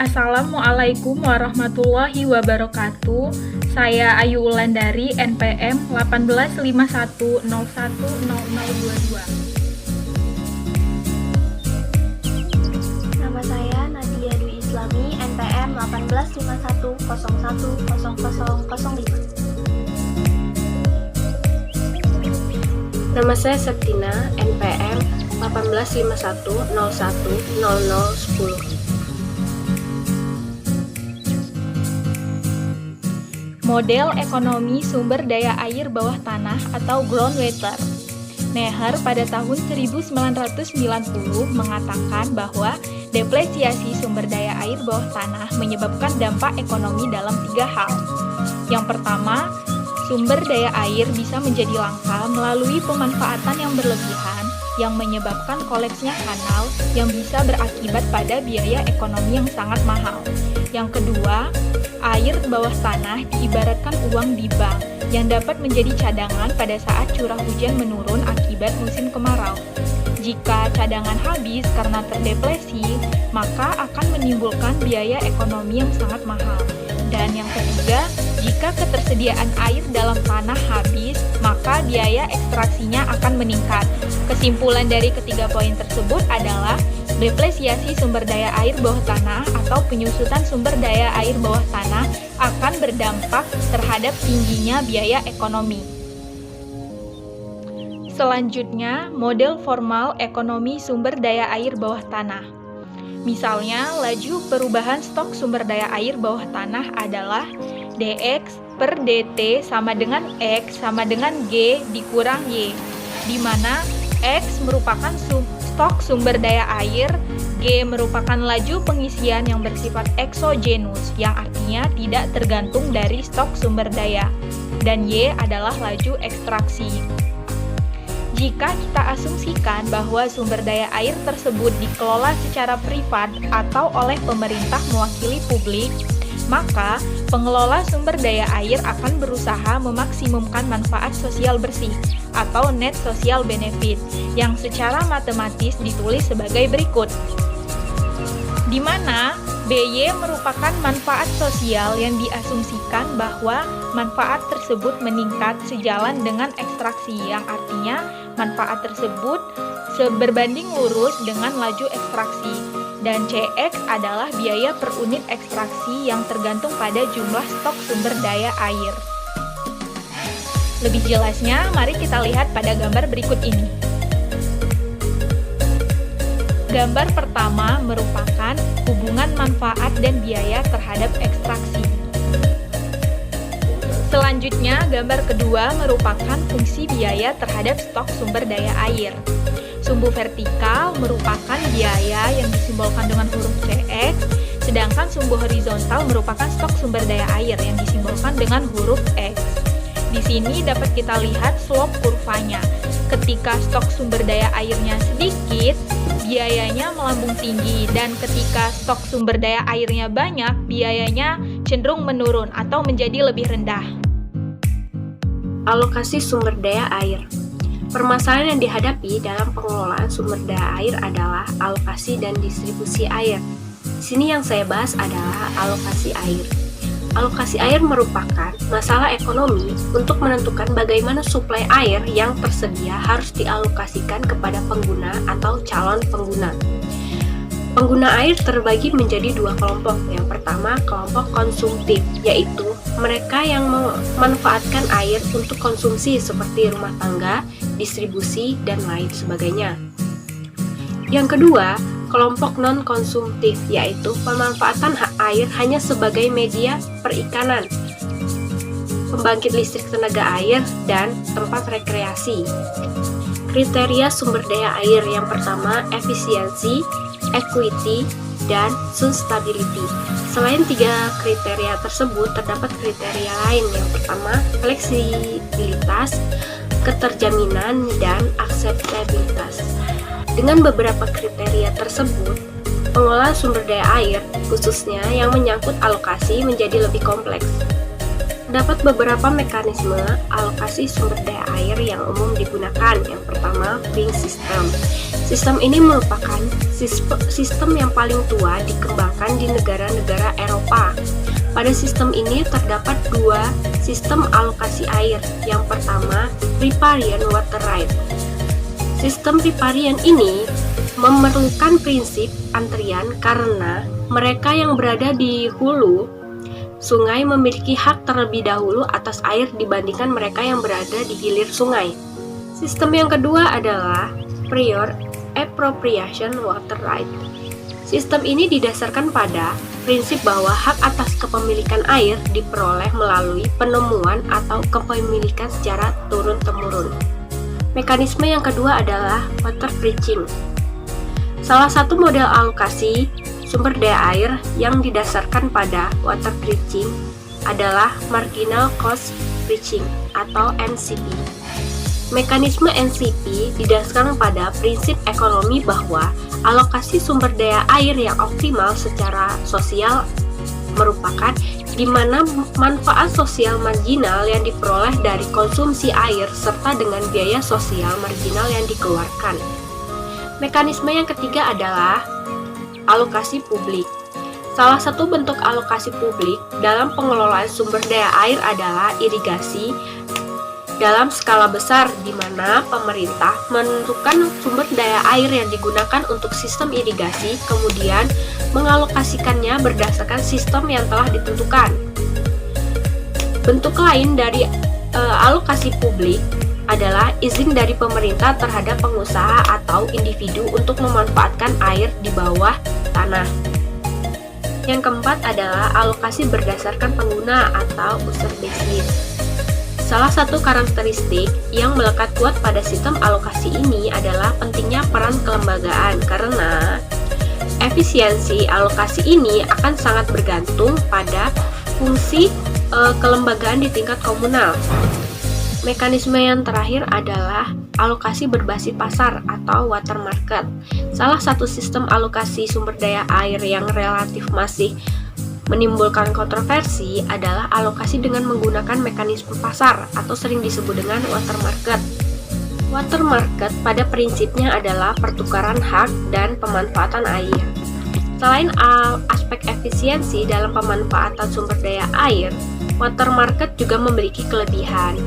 Assalamualaikum warahmatullahi wabarakatuh. Saya Ayu Ulandari, NPM 1851010022. Nama saya Nadia Dwi Islami, NPM 1851010005. Nama saya Septina, NPM 1851010010. Model ekonomi sumber daya air bawah tanah atau groundwater. Neher pada tahun 1990 mengatakan bahwa depresiasi sumber daya air bawah tanah menyebabkan dampak ekonomi dalam 3 hal. Yang pertama, sumber daya air bisa menjadi langka melalui pemanfaatan yang berlebihan yang menyebabkan kolapsnya kanal yang bisa berakibat pada biaya ekonomi yang sangat mahal. Yang kedua, air bawah tanah diibaratkan uang di bank yang dapat menjadi cadangan pada saat curah hujan menurun akibat musim kemarau. Jika cadangan habis karena terdepresi, maka akan menimbulkan biaya ekonomi yang sangat mahal. Dan yang ketiga, jika ketersediaan air dalam tanah habis, maka biaya ekstraksinya akan meningkat. Kesimpulan dari ketiga poin tersebut adalah depresiasi sumber daya air bawah tanah atau penyusutan sumber daya air bawah tanah akan berdampak terhadap tingginya biaya ekonomi. Selanjutnya, model formal ekonomi sumber daya air bawah tanah. Misalnya, laju perubahan stok sumber daya air bawah tanah adalah dx per dt sama dengan x sama dengan g dikurang y, di mana x merupakan stok sumber daya air, g merupakan laju pengisian yang bersifat eksogenus, yang artinya tidak tergantung dari stok sumber daya, dan y adalah laju ekstraksi. Jika kita asumsikan bahwa sumber daya air tersebut dikelola secara privat atau oleh pemerintah mewakili publik, maka pengelola sumber daya air akan berusaha memaksimumkan manfaat sosial bersih atau net social benefit yang secara matematis ditulis sebagai berikut, di mana BY merupakan manfaat sosial yang diasumsikan bahwa manfaat tersebut meningkat sejalan dengan ekstraksi, yang artinya manfaat tersebut berbanding lurus dengan laju ekstraksi, dan CX adalah biaya per unit ekstraksi yang tergantung pada jumlah stok sumber daya air. Lebih jelasnya, mari kita lihat pada gambar berikut ini. Gambar pertama merupakan hubungan manfaat dan biaya terhadap ekstraksi. Selanjutnya, gambar kedua merupakan fungsi biaya terhadap stok sumber daya air. Sumbu vertikal merupakan biaya yang disimbolkan dengan huruf CX, sedangkan sumbu horizontal merupakan stok sumber daya air yang disimbolkan dengan huruf X. Di sini dapat kita lihat slope kurvanya. Ketika stok sumber daya airnya sedikit, biayanya melambung tinggi, dan ketika stok sumber daya airnya banyak, biayanya cenderung menurun atau menjadi lebih rendah. Alokasi sumber daya air. Permasalahan yang dihadapi dalam pengelolaan sumber daya air adalah alokasi dan distribusi air. Di sini yang saya bahas adalah alokasi air. Alokasi air merupakan masalah ekonomi untuk menentukan bagaimana suplai air yang tersedia harus dialokasikan kepada pengguna atau calon pengguna. Pengguna air terbagi menjadi 2 kelompok. Yang pertama, kelompok konsumtif, yaitu mereka yang memanfaatkan air untuk konsumsi seperti rumah tangga, distribusi, dan lain sebagainya. Yang kedua, kelompok non-konsumtif, yaitu pemanfaatan air hanya sebagai media perikanan, pembangkit listrik tenaga air, dan tempat rekreasi. Kriteria sumber daya air yang pertama, efisiensi, equity, dan sustainability. Selain 3 kriteria tersebut, terdapat kriteria lain. Yang pertama, fleksibilitas, keterjaminan, dan akseptabilitas. Dengan beberapa kriteria tersebut, pengelolaan sumber daya air, khususnya yang menyangkut alokasi, menjadi lebih kompleks. Terdapat beberapa mekanisme alokasi sumber daya air yang umum digunakan. Yang pertama, Ping System. Sistem ini merupakan sistem yang paling tua dikembangkan di negara-negara Eropa. Pada sistem ini terdapat dua sistem alokasi air. Yang pertama, Riparian Water Right. Sistem riparian ini memerlukan prinsip antrian karena mereka yang berada di hulu sungai memiliki hak terlebih dahulu atas air dibandingkan mereka yang berada di hilir sungai. Sistem yang kedua adalah Prior Appropriation Water Right. Sistem ini didasarkan pada prinsip bahwa hak atas kepemilikan air diperoleh melalui penemuan atau kepemilikan secara turun-temurun. Mekanisme yang kedua adalah Water Bridging. Salah satu model alokasi sumber daya air yang didasarkan pada water bridging adalah Marginal Cost Bridging atau MCB. Mekanisme MCB didasarkan pada prinsip ekonomi bahwa alokasi sumber daya air yang optimal secara sosial merupakan di mana manfaat sosial marginal yang diperoleh dari konsumsi air serta dengan biaya sosial marginal yang dikeluarkan. Mekanisme yang ketiga adalah alokasi publik. Salah satu bentuk alokasi publik dalam pengelolaan sumber daya air adalah irigasi dalam skala besar, di mana pemerintah menentukan sumber daya air yang digunakan untuk sistem irigasi, kemudian mengalokasikannya berdasarkan sistem yang telah ditentukan. Bentuk lain dari alokasi publik adalah izin dari pemerintah terhadap pengusaha atau individu untuk memanfaatkan air di bawah tanah. Yang keempat adalah alokasi berdasarkan pengguna atau user basis. Salah satu karakteristik yang melekat kuat pada sistem alokasi ini adalah pentingnya peran kelembagaan, karena efisiensi alokasi ini akan sangat bergantung pada fungsi kelembagaan di tingkat komunal. Mekanisme yang terakhir adalah alokasi berbasis pasar atau water market. Salah satu sistem alokasi sumber daya air yang relatif masih menimbulkan kontroversi adalah alokasi dengan menggunakan mekanisme pasar atau sering disebut dengan water market. Water market pada prinsipnya adalah pertukaran hak dan pemanfaatan air. Selain aspek efisiensi dalam pemanfaatan sumber daya air, water market juga memiliki kelebihan,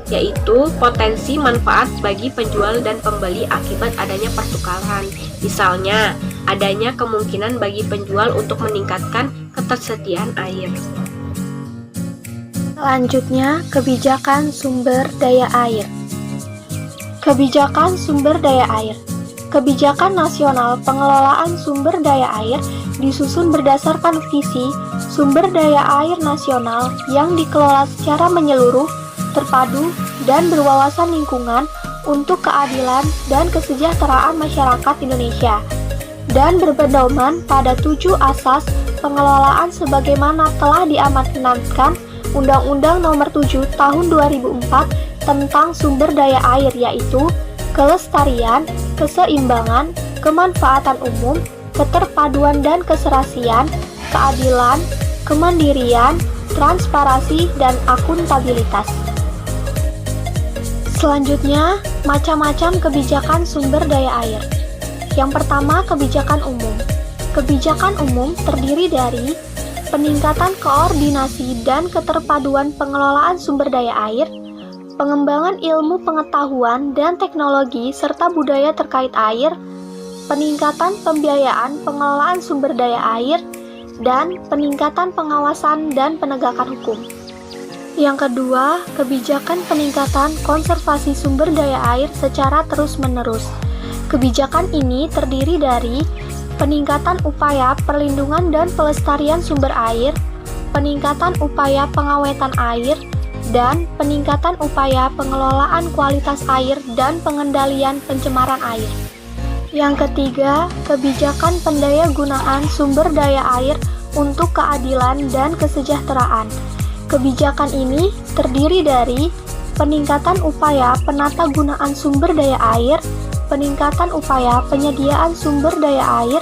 yaitu potensi manfaat bagi penjual dan pembeli akibat adanya pertukaran. Misalnya, adanya kemungkinan bagi penjual untuk meningkatkan ketersediaan air. Selanjutnya, kebijakan sumber daya air. Kebijakan sumber daya air. Kebijakan nasional pengelolaan sumber daya air disusun berdasarkan visi sumber daya air nasional yang dikelola secara menyeluruh, terpadu, dan berwawasan lingkungan untuk keadilan dan kesejahteraan masyarakat Indonesia, dan berpedoman pada 7 asas pengelolaan sebagaimana telah diamanatkan Undang-Undang Nomor 7 Tahun 2004 tentang sumber daya air, yaitu kelestarian, keseimbangan, kemanfaatan umum, keterpaduan dan keserasian, keadilan, kemandirian, transparansi, dan akuntabilitas. Selanjutnya, macam-macam kebijakan sumber daya air. Yang pertama, kebijakan umum. Kebijakan umum terdiri dari peningkatan koordinasi dan keterpaduan pengelolaan sumber daya air, pengembangan ilmu pengetahuan dan teknologi serta budaya terkait air, peningkatan pembiayaan pengelolaan sumber daya air, dan peningkatan pengawasan dan penegakan hukum. Yang kedua, kebijakan peningkatan konservasi sumber daya air secara terus-menerus. Kebijakan ini terdiri dari peningkatan upaya perlindungan dan pelestarian sumber air, peningkatan upaya pengawetan air, dan peningkatan upaya pengelolaan kualitas air dan pengendalian pencemaran air. Yang ketiga, kebijakan pendayagunaan sumber daya air untuk keadilan dan kesejahteraan. Kebijakan ini terdiri dari peningkatan upaya penata gunaan sumber daya air, peningkatan upaya penyediaan sumber daya air,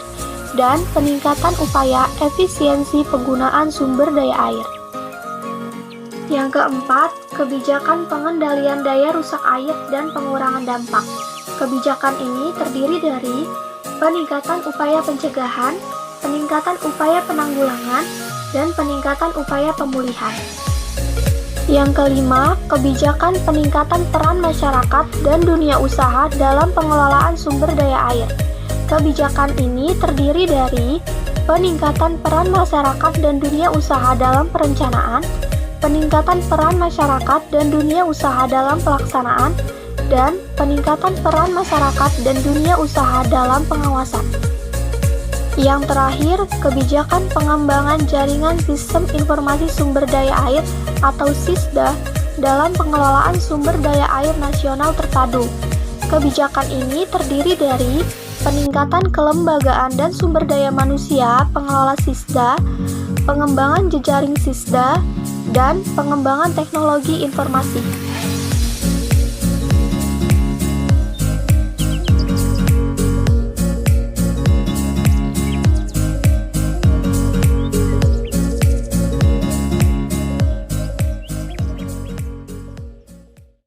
dan peningkatan upaya efisiensi penggunaan sumber daya air. Yang keempat, kebijakan pengendalian daya rusak air dan pengurangan dampak. Kebijakan ini terdiri dari peningkatan upaya pencegahan, peningkatan upaya penanggulangan, dan peningkatan upaya pemulihan. Yang kelima, kebijakan peningkatan peran masyarakat dan dunia usaha dalam pengelolaan sumber daya air. Kebijakan ini terdiri dari peningkatan peran masyarakat dan dunia usaha dalam perencanaan, peningkatan peran masyarakat dan dunia usaha dalam pelaksanaan, dan peningkatan peran masyarakat dan dunia usaha dalam pengawasan. Yang terakhir, kebijakan pengembangan jaringan sistem informasi sumber daya air atau SISDA dalam pengelolaan sumber daya air nasional terpadu. Kebijakan ini terdiri dari peningkatan kelembagaan dan sumber daya manusia pengelola SISDA, pengembangan jejaring SISDA, dan pengembangan teknologi informasi.